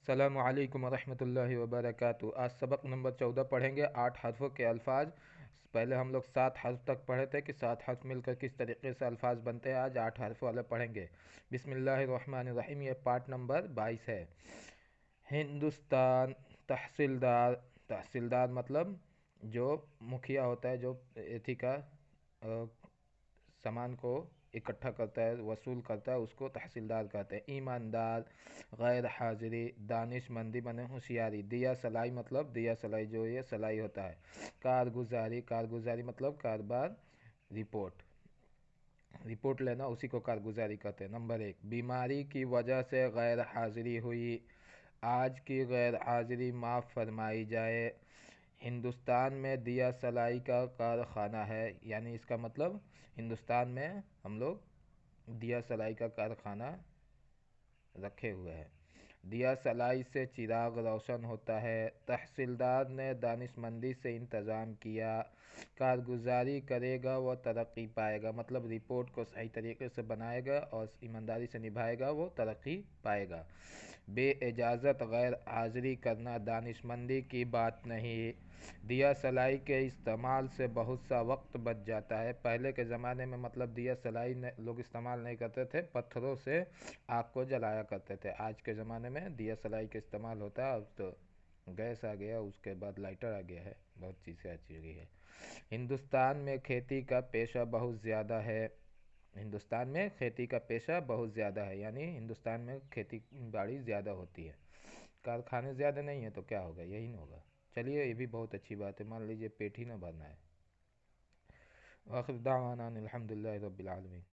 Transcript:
अस्सलामु अलैकुम वरहमतुल्लाहि वबरकातुहू। आज सबक नंबर 14 पढ़ेंगे 8 हर्फ़ों के अल्फाज। पहले हम लोग 7 हर्फ तक पढ़े थे कि 7 हर्फ मिलकर किस तरीके से अल्फाज बनते हैं। आज 8 हर्फ वाले पढ़ेंगे। बिस्मिल्लाहिर्रहमानिर्रहीम। ये पार्ट नंबर 22 है। हिंदुस्तान। तहसीलदार। तहसीलदार मतलब जो मुखिया होता है, जो एथी का सामान को इकट्ठा करता है, वसूल करता है, उसको तहसीलदार कहते हैं। ईमानदार। गैर हाजिरी। दानिशमंदी बने होशियारी। दिया सलाई मतलब दिया सलाई जो ये सलाई होता है। कारगुजारी। कारगुजारी मतलब कारोबार, रिपोर्ट रिपोर्ट लेना, उसी को कारगुजारी कहते हैं। नंबर 1, बीमारी की वजह से गैर हाजिरी हुई। आज की गैर हाजिरी माफ़ फरमाई जाए। हिंदुस्तान में दिया सलाई का कारखाना है, यानी इसका मतलब हिंदुस्तान में हम लोग दिया सलाई का कारखाना रखे हुए हैं। दिया सलाई से चिराग रोशन होता है। तहसीलदार ने दानिशमंदी से इंतज़ाम किया। कारगुजारी करेगा वो तरक्की पाएगा, मतलब रिपोर्ट को सही तरीके से बनाएगा और ईमानदारी से निभाएगा वो तरक्की पाएगा। बे इजाज़त गैर हाज़िरी करना दानिशमंदी की बात नहीं। दिया सलाई के इस्तेमाल से बहुत सा वक्त बच जाता है। पहले के ज़माने में मतलब दिया सलाई लोग इस्तेमाल नहीं करते थे, पत्थरों से आग को जलाया करते थे। आज के ज़माने में दिया सलाई का इस्तेमाल होता है। अब तो गैस आ गया, उसके बाद लाइटर आ गया है, बहुत चीज़ें आ चुकी है। हिंदुस्तान में खेती का पेशा बहुत ज़्यादा है। हिंदुस्तान में खेती का पेशा बहुत ज़्यादा है, यानी हिंदुस्तान में खेती बाड़ी ज़्यादा होती है। कारखाने ज़्यादा नहीं है तो क्या होगा, यही ना होगा। चलिए, ये भी बहुत अच्छी बात है। मान लीजिए पेट ही ना भरना है। आखिर दावाना अनिल हम्दुलिल्लाहि रब्बिल आलमीन।